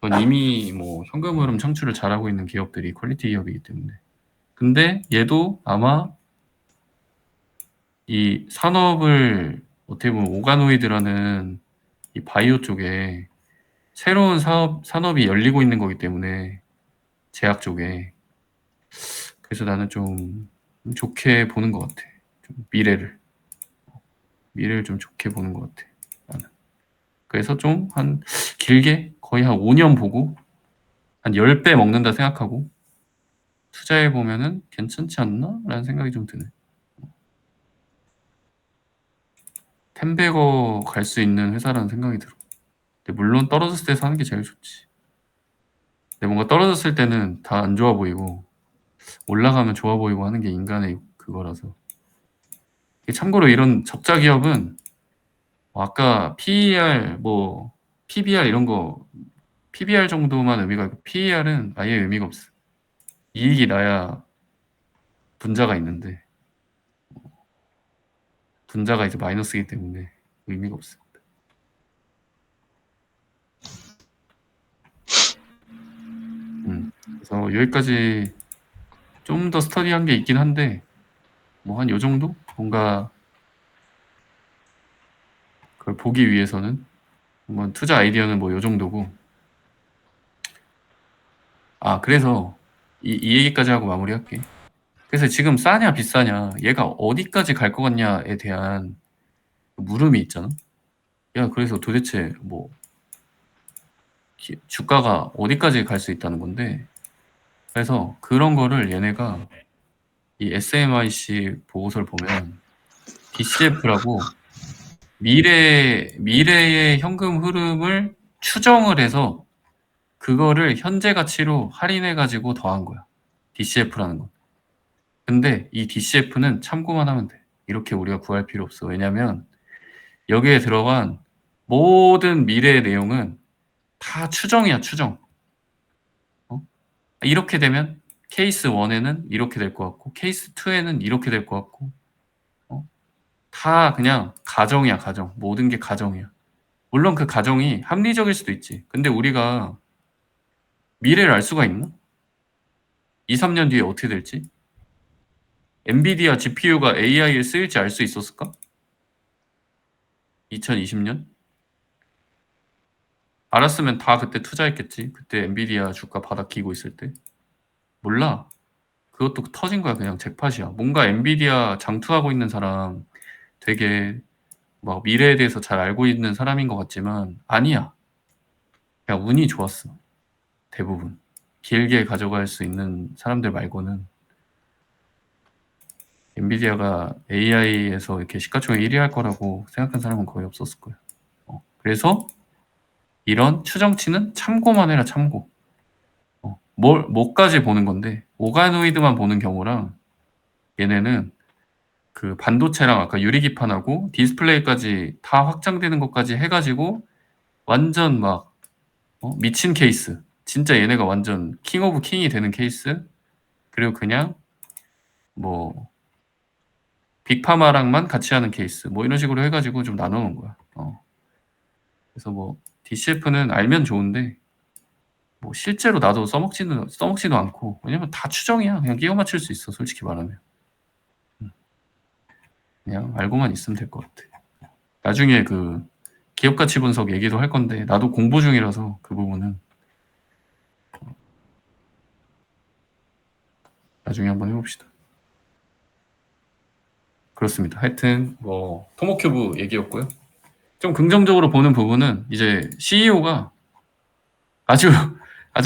그건 이미 뭐 현금 흐름 창출을 잘하고 있는 기업들이 퀄리티 기업이기 때문에. 근데 얘도 아마 이 산업을 어떻게 보면 오가노이드라는 이 바이오 쪽에 새로운 산업이 열리고 있는 거기 때문에 제약 쪽에. 그래서 나는 좀 좋게 보는 것 같아. 좀 미래를 좀 좋게 보는 것 같아. 나는. 그래서 좀 한 길게 거의 한 5년 보고 한 10배 먹는다 생각하고 투자해 보면은 괜찮지 않나? 라는 생각이 좀 드네. 텐베거 갈 수 있는 회사라는 생각이 들어. 근데 물론 떨어졌을 때 사는 게 제일 좋지. 근데 뭔가 떨어졌을 때는 다 안 좋아 보이고 올라가면 좋아 보이고 하는 게 인간의 그거라서. 참고로 이런 적자 기업은 아까 PER, 뭐 PBR 이런 거 PBR 정도만 의미가 있고 PER은 아예 의미가 없어. 이익이 나야 분자가 있는데 분자가 이제 마이너스이기 때문에 의미가 없어. 그래서 여기까지 좀 더 스터디한 게 있긴 한데 뭐 한 요 정도? 뭔가 그걸 보기 위해서는 한번 투자 아이디어는 뭐 요 정도고. 그래서 이 얘기까지 하고 마무리할게. 그래서 지금 싸냐 비싸냐 얘가 어디까지 갈 것 같냐에 대한 물음이 있잖아. 야, 그래서 도대체 뭐 주가가 어디까지 갈 수 있다는 건데. 그래서 그런 거를 얘네가 이 SMIC 보고서를 보면 DCF라고 미래의 현금 흐름을 추정을 해서 그거를 현재 가치로 할인해 가지고 더한 거야. DCF라는 건. 근데 이 DCF는 참고만 하면 돼. 이렇게 우리가 구할 필요 없어. 왜냐면 여기에 들어간 모든 미래의 내용은 다 추정이야, 추정. 이렇게 되면 케이스 1에는 이렇게 될 것 같고 케이스 2에는 이렇게 될 것 같고 다 그냥 가정이야, 가정. 모든 게 가정이야. 물론 그 가정이 합리적일 수도 있지. 근데 우리가 미래를 알 수가 있나? 2-3년 뒤에 어떻게 될지? 엔비디아 GPU가 AI에 쓰일지 알 수 있었을까? 2020년? 알았으면 다 그때 투자했겠지. 그때 엔비디아 주가 바닥 기고 있을 때. 몰라. 그것도 터진 거야. 그냥 잭팟이야. 뭔가 엔비디아 장투하고 있는 사람 되게 막 미래에 대해서 잘 알고 있는 사람인 것 같지만 아니야. 그냥 운이 좋았어. 대부분. 길게 가져갈 수 있는 사람들 말고는 엔비디아가 AI에서 이렇게 시가총액 1위 할 거라고 생각한 사람은 거의 없었을 거야. 그래서 이런 추정치는 참고만 해라, 참고. 뭐까지 보는 건데, 오가노이드만 보는 경우랑 얘네는 그 반도체랑 아까 유리기판하고 디스플레이까지 다 확장되는 것까지 해가지고 완전 막 미친 케이스. 진짜 얘네가 완전 킹 오브 킹이 되는 케이스. 그리고 그냥 뭐 빅파마랑만 같이 하는 케이스. 뭐 이런 식으로 해가지고 좀 나눠놓은 거야. 그래서 뭐 DCF는 알면 좋은데 뭐 실제로 나도 써먹지도 않고 왜냐면 다 추정이야. 그냥 끼워 맞출 수 있어. 솔직히 말하면. 그냥 알고만 있으면 될 것 같아. 나중에 그 기업 가치 분석 얘기도 할 건데 나도 공부 중이라서 그 부분은 나중에 한번 해봅시다. 그렇습니다. 하여튼 뭐 토모큐브 얘기였고요. 좀 긍정적으로 보는 부분은 이제 CEO가 아주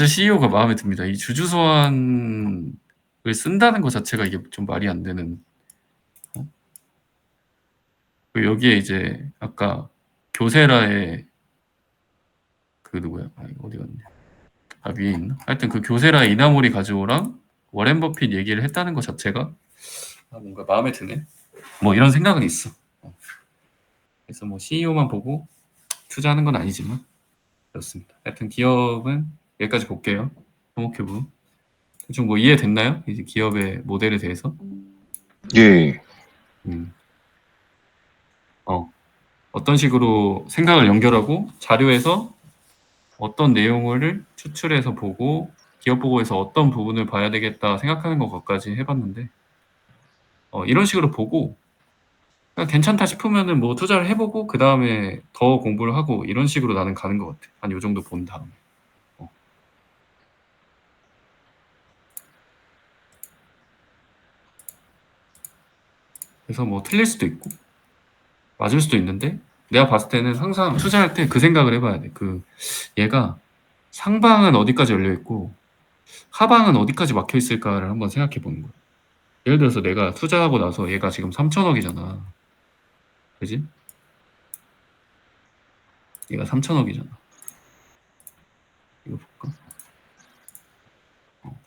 CEO가 마음에 듭니다. 이 주주소환을 쓴다는 것 자체가 이게 좀 말이 안 되는. 여기에 이제 아까 교세라의 그 누구야? 이거 어디 갔냐? 위에 있나? 하여튼 그 교세라의 이나모리 가즈오랑 워렌 버핏 얘기를 했다는 것 자체가 뭔가 마음에 드네. 뭐 이런 생각은 있어. 그래서 뭐 CEO만 보고 투자하는 건 아니지만 그렇습니다. 하여튼 기업은 여기까지 볼게요. 토모큐브. 대충 뭐 이해됐나요? 이제 기업의 모델에 대해서? 예. 어떤 식으로 생각을 연결하고 자료에서 어떤 내용을 추출해서 보고 기업 보고에서 어떤 부분을 봐야 되겠다 생각하는 것까지 해봤는데 이런 식으로 보고 그냥 괜찮다 싶으면은 뭐 투자를 해보고 그 다음에 더 공부를 하고 이런 식으로 나는 가는 것 같아. 한 요 정도 본 다음에. 그래서 뭐 틀릴 수도 있고 맞을 수도 있는데 내가 봤을 때는 항상 투자할 때 그 생각을 해봐야 돼. 얘가 상방은 어디까지 열려 있고 하방은 어디까지 막혀 있을까를 한번 생각해 보는 거야. 예를 들어서 내가 투자하고 나서 얘가 지금 3천억이잖아. 그지? 얘가 3천억이잖아. 이거 볼까?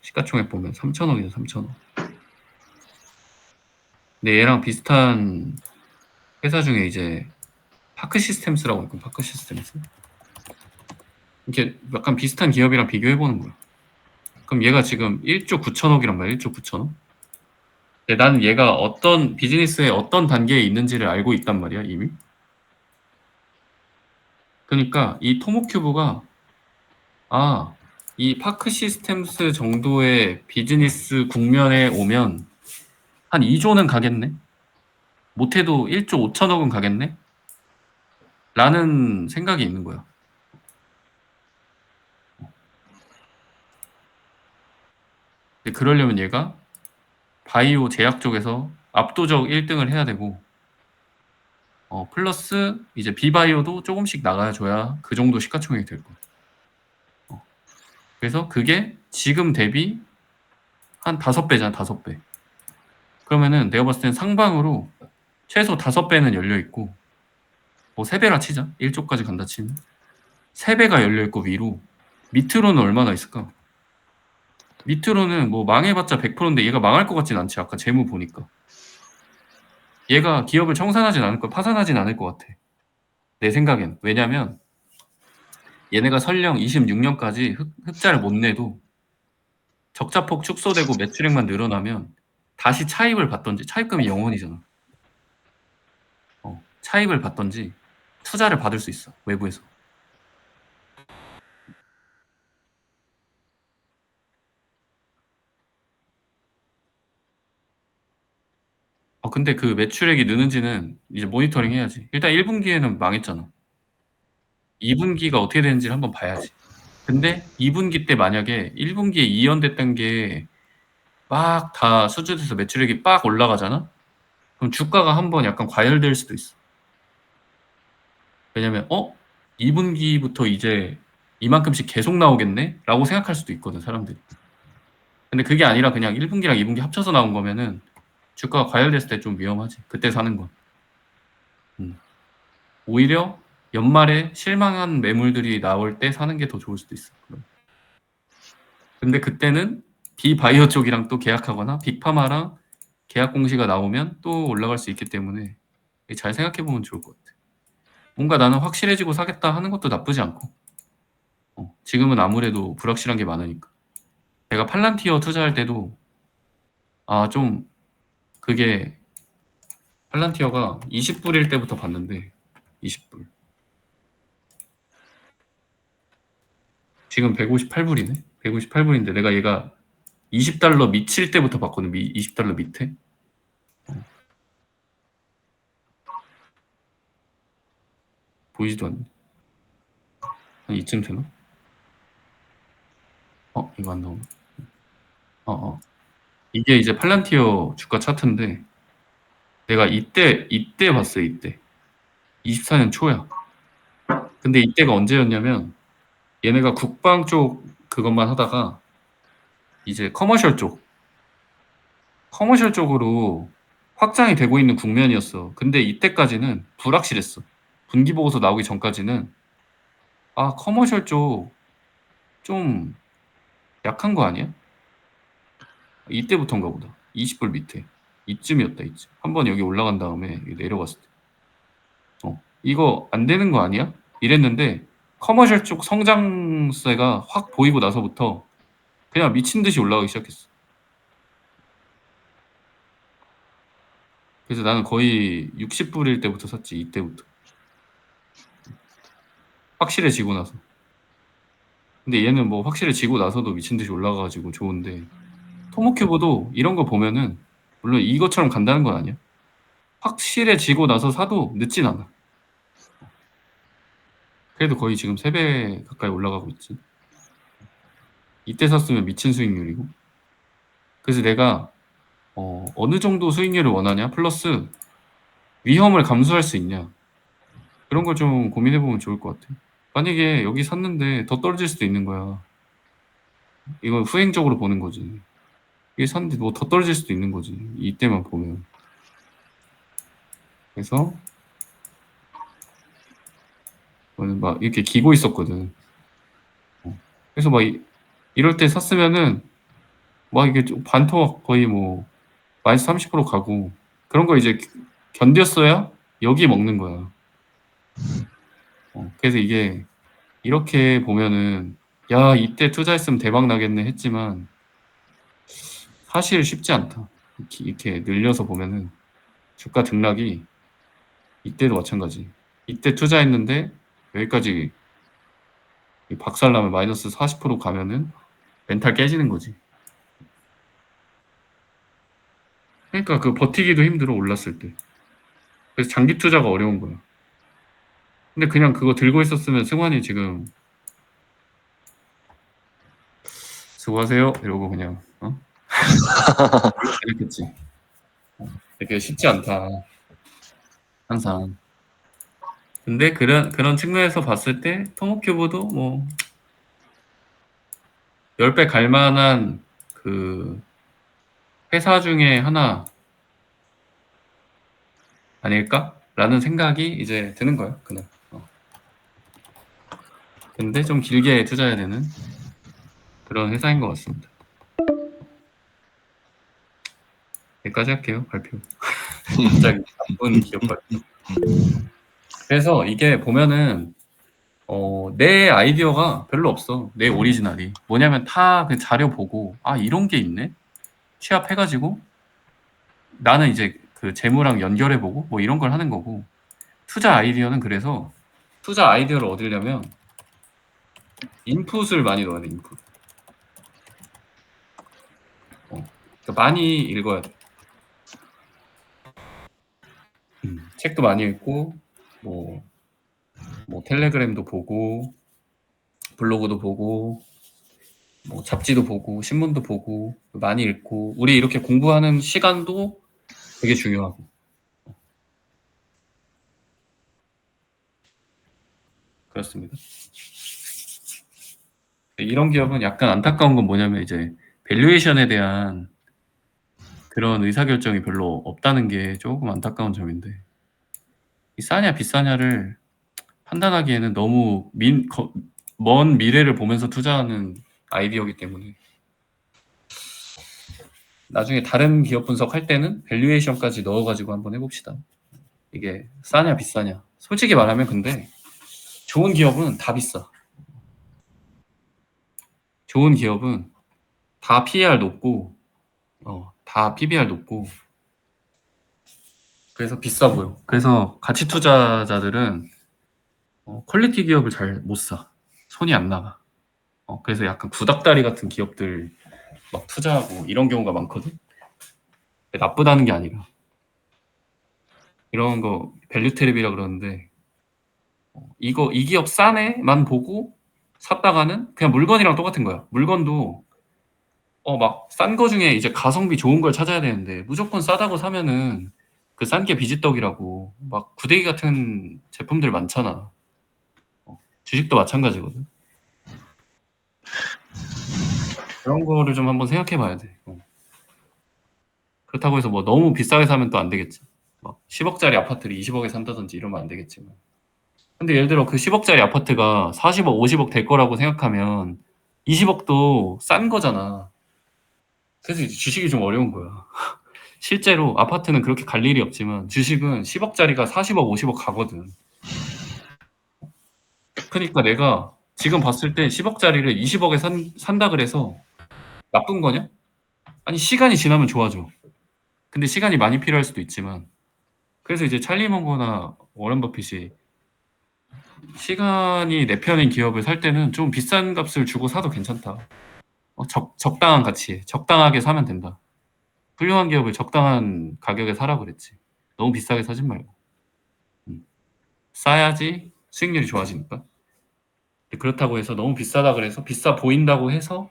시가총액 보면 3천억이죠, 3천억. 근데 얘랑 비슷한 회사 중에 이제 파크 시스템스라고 있고, 파크 시스템스. 이렇게 약간 비슷한 기업이랑 비교해 보는 거야. 그럼 얘가 지금 1조 9천억이란 말이야, 1조 9천억. 근데 나는 얘가 어떤 비즈니스의 어떤 단계에 있는지를 알고 있단 말이야, 이미. 그러니까 이 토모큐브가 이 파크 시스템스 정도의 비즈니스 국면에 오면 한 2조는 가겠네? 못해도 1조 5천억은 가겠네? 라는 생각이 있는 거야. 근데 그러려면 얘가 바이오 제약 쪽에서 압도적 1등을 해야 되고 플러스 이제 비바이오도 조금씩 나가줘야 그 정도 시가총액이 될 거야. 그래서 그게 지금 대비 한 5배잖아, 5배. 그러면은 내가 봤을 땐 상방으로 최소 5배는 열려있고 뭐 3배라 치자. 1조까지 간다 치면 3배가 열려있고 위로 밑으로는 얼마나 있을까? 밑으로는 뭐 망해봤자 100%인데 얘가 망할 것 같진 않지. 아까 재무 보니까 얘가 기업을 청산하진 않을 거야. 파산하진 않을 것 같아. 내 생각엔. 왜냐면 얘네가 설령 26년까지 흑자를 못 내도 적자폭 축소되고 매출액만 늘어나면 다시 차입을 받던지, 차입금이 0원이잖아. 차입을 받던지 투자를 받을 수 있어, 외부에서. 근데 그 매출액이 느는지는 이제 모니터링 해야지. 일단 1분기에는 망했잖아. 2분기가 어떻게 되는지를 한번 봐야지. 근데 2분기 때 만약에 1분기에 이연됐던 게 막 다 수주돼서 매출액이 빡 올라가잖아? 그럼 주가가 한번 약간 과열될 수도 있어. 왜냐면 2분기부터 이제 이만큼씩 계속 나오겠네? 라고 생각할 수도 있거든, 사람들이. 근데 그게 아니라 그냥 1분기랑 2분기 합쳐서 나온 거면은 주가가 과열됐을 때 좀 위험하지. 그때 사는 건. 오히려 연말에 실망한 매물들이 나올 때 사는 게 더 좋을 수도 있어. 근데 그때는 비바이오 쪽이랑 또 계약하거나 빅파마랑 계약 공시가 나오면 또 올라갈 수 있기 때문에 잘 생각해 보면 좋을 것 같아. 뭔가 나는 확실해지고 사겠다 하는 것도 나쁘지 않고. 지금은 아무래도 불확실한 게 많으니까. 내가 팔란티어 투자할 때도 좀 그게 팔란티어가 20불일 때부터 봤는데 20불. 지금 158불이네. 158불인데 내가 얘가 20달러 미칠 때부터 봤거든. 20달러 밑에. 보이지도 않네. 한 이쯤 되나? 이거 안 나오네. 이게 이제 팔란티어 주가 차트인데 내가 이때 봤어요. 이때 24년 초야. 근데 이때가 언제였냐면 얘네가 국방 쪽 그것만 하다가 이제 커머셜 쪽으로 확장이 되고 있는 국면이었어. 근데 이때까지는 불확실했어. 분기 보고서 나오기 전까지는 커머셜 쪽 좀 약한 거 아니야? 이때부터인가 보다. 20불 밑에. 이쯤이었다, 이쯤. 한번 여기 올라간 다음에 내려갔을 때. 이거 안 되는 거 아니야? 이랬는데 커머셜 쪽 성장세가 확 보이고 나서부터 그냥 미친 듯이 올라가기 시작했어. 그래서 나는 거의 60불일 때부터 샀지, 이때부터. 확실해지고 나서. 근데 얘는 뭐 확실해지고 나서도 미친 듯이 올라가가지고 좋은데 토모큐브도 이런 거 보면은 물론 이것처럼 간다는 건 아니야. 확실해지고 나서 사도 늦진 않아. 그래도 거의 지금 3배 가까이 올라가고 있지. 이때 샀으면 미친 수익률이고. 그래서 내가 어느 정도 수익률을 원하냐? 플러스 위험을 감수할 수 있냐? 그런 걸 좀 고민해보면 좋을 것 같아. 만약에 여기 샀는데 더 떨어질 수도 있는 거야. 이건 후행적으로 보는 거지. 이게 샀는데 뭐 더 떨어질 수도 있는 거지. 이때만 보면. 그래서 저는 막 이렇게 기고 있었거든. 그래서 막 이럴 때 샀으면은 막 이게 좀 반토막 거의 뭐 마이너스 30% 가고 그런 거 이제 견뎠어야 여기 먹는 거야. 그래서 이게 이렇게 보면은 야 이때 투자했으면 대박 나겠네 했지만 사실 쉽지 않다. 이렇게 늘려서 보면은 주가 등락이 이때도 마찬가지. 이때 투자했는데 여기까지 박살나면 마이너스 40% 가면은 멘탈 깨지는 거지. 그러니까 그 버티기도 힘들어 올랐을 때. 그래서 장기 투자가 어려운 거야. 근데 그냥 그거 들고 있었으면 승환이 지금 수고하세요 이러고 그냥 이랬겠지. 되게 쉽지 않다. 항상. 근데 그런 측면에서 봤을 때 토모큐브도 뭐 10배 갈 만한 그 회사 중에 하나 아닐까? 라는 생각이 이제 드는 거야, 그날. 근데 좀 길게 투자해야 되는 그런 회사인 것 같습니다. 여기까지 할게요, 발표. 갑자기 나쁜 기업 발표. 그래서 이게 보면은 내 아이디어가 별로 없어. 내 오리지널이. 뭐냐면 다 그 자료 보고 아 이런 게 있네? 취합해가지고 나는 이제 그 재무랑 연결해보고 뭐 이런 걸 하는 거고 투자 아이디어는 그래서 투자 아이디어를 얻으려면 인풋을 많이 넣어야 돼. 인풋. 그러니까 많이 읽어야 돼. 책도 많이 읽고 뭐 텔레그램도 보고 블로그도 보고 뭐 잡지도 보고 신문도 보고 많이 읽고 우리 이렇게 공부하는 시간도 되게 중요하고 그렇습니다. 이런 기업은 약간 안타까운 건 뭐냐면 이제 밸류에이션에 대한 그런 의사결정이 별로 없다는 게 조금 안타까운 점인데 이 싸냐 비싸냐를 판단하기에는 너무 먼 미래를 보면서 투자하는 아이디어이기 때문에 나중에 다른 기업 분석할 때는 밸류에이션까지 넣어가지고 한번 해봅시다. 이게 싸냐 비싸냐. 솔직히 말하면 근데 좋은 기업은 다 비싸. 좋은 기업은 다 PER 높고 다 PBR 높고 그래서 비싸 보여. 그래서 가치 투자자들은 퀄리티 기업을 잘 못 사. 손이 안 나가. 그래서 약간 구닥다리 같은 기업들 막 투자하고 이런 경우가 많거든. 나쁘다는 게 아니라 이런 거 밸류 트랩이라 그러는데 이 기업 싸네만 보고 샀다가는 그냥 물건이랑 똑같은 거야. 물건도 막 싼 거 중에 이제 가성비 좋은 걸 찾아야 되는데 무조건 싸다고 사면은 그 싼 게 비지떡이라고 막 구데기 같은 제품들 많잖아. 주식도 마찬가지거든. 그런 거를 좀 한번 생각해 봐야 돼. 그렇다고 해서 뭐 너무 비싸게 사면 또 안 되겠지. 막 10억짜리 아파트를 20억에 산다든지 이러면 안 되겠지만. 근데 예를 들어 그 10억짜리 아파트가 40억, 50억 될 거라고 생각하면 20억도 싼 거잖아. 그래서 이제 주식이 좀 어려운 거야. 실제로 아파트는 그렇게 갈 일이 없지만 주식은 10억짜리가 40억, 50억 가거든. 그러니까 내가 지금 봤을 때 10억짜리를 20억에 산다 그래서 나쁜 거냐? 아니 시간이 지나면 좋아져. 근데 시간이 많이 필요할 수도 있지만 그래서 이제 찰리 먼거나 워런 버핏이 시간이 내 편인 기업을 살 때는 좀 비싼 값을 주고 사도 괜찮다. 적당한 가치에 적당하게 사면 된다. 훌륭한 기업을 적당한 가격에 사라 그랬지. 너무 비싸게 사지 말고. 싸야지 수익률이 좋아지니까. 그렇다고 해서 너무 비싸다 그래서 비싸 보인다고 해서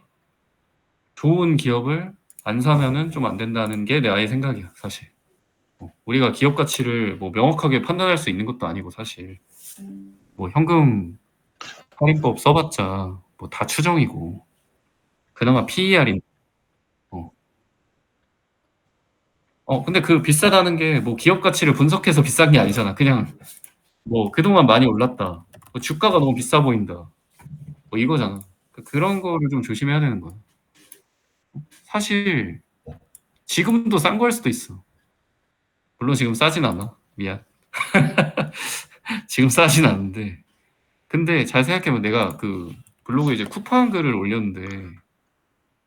좋은 기업을 안 사면은 좀 안 된다는 게 나의 생각이야, 사실. 우리가 기업 가치를 뭐 명확하게 판단할 수 있는 것도 아니고 사실 뭐 현금 할인법 써봤자 뭐 다 추정이고 그나마 PER인. 근데 그 비싸다는 게 뭐 기업 가치를 분석해서 비싼 게 아니잖아. 그냥 뭐 그동안 많이 올랐다. 뭐 주가가 너무 비싸 보인다. 뭐 이거잖아. 그런 거를 좀 조심해야 되는 거야. 사실 지금도 싼 거일 수도 있어. 물론 지금 싸진 않아. 미안. 지금 싸진 않은데. 근데 잘 생각해보면 내가 그 블로그에 이제 쿠팡 글을 올렸는데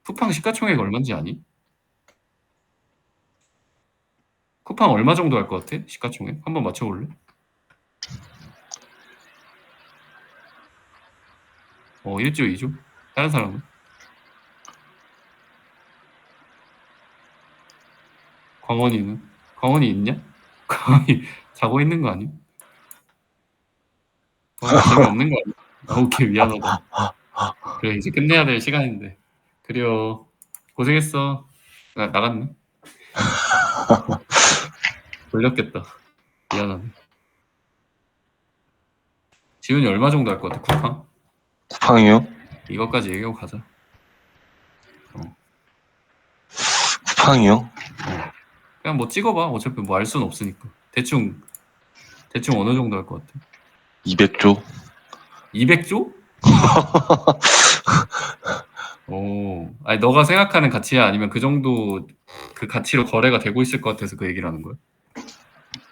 쿠팡 시가총액 얼마인지 아니? 쿠팡 얼마 정도 할 것 같아? 시가총액? 한번 맞춰볼래? 1조, 2조? 다른 사람은? 광원이는? 광원이 있냐? 광원이 자고 있는 거 아니? 광원이 재미없는 거 아니? 오케이, 미안하다. 그래, 이제 끝내야 될 시간인데. 그래요. 고생했어. 나갔네. 걸렸겠다. 미안하네. 지훈이 얼마 정도 할 것 같아, 쿠팡? 쿠팡이요? 이것까지 얘기하고 가자. 쿠팡이요? 그냥 뭐 찍어봐. 어차피 뭐 알 수는 없으니까. 대충 어느 정도 할 것 같아? 200조? 200조? 아니 너가 생각하는 가치야? 아니면 그 정도 그 가치로 거래가 되고 있을 것 같아서 그 얘기를 하는 거야?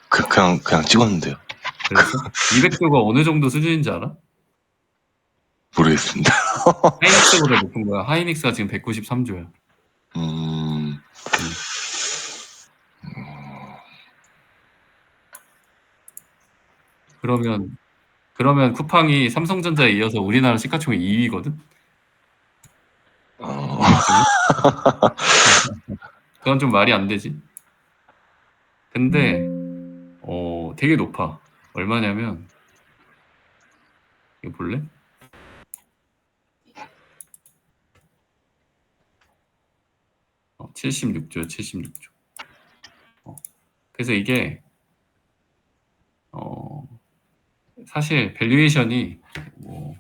그냥 찍었는데요. 그랬어? 200조가 어느 정도 수준인지 알아? 모르겠습니다. 하이닉스보다 높은 거야. 하이닉스가 지금 193조야. 그러면 쿠팡이 삼성전자에 이어서 우리나라 시가총액 2위거든? 어, 그건 좀 말이 안 되지. 근데 되게 높아. 얼마냐면 이거 볼래? 76조야, 76조. 그래서 이게 사실 밸류에이션이 뭐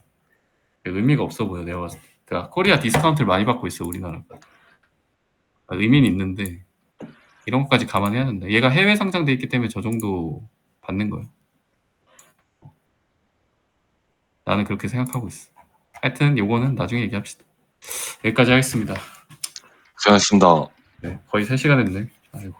의미가 없어 보여 내가 봤을 때. 그러니까 코리아 디스카운트를 많이 받고 있어 우리나라가. 의미는 있는데 이런 것까지 감안해야 된다. 얘가 해외 상장돼 있기 때문에 저 정도 받는 거야. 나는 그렇게 생각하고 있어. 하여튼 요거는 나중에 얘기합시다. 여기까지 하겠습니다. 고생하셨습니다. 네, 거의 3시간 했네. 아이고.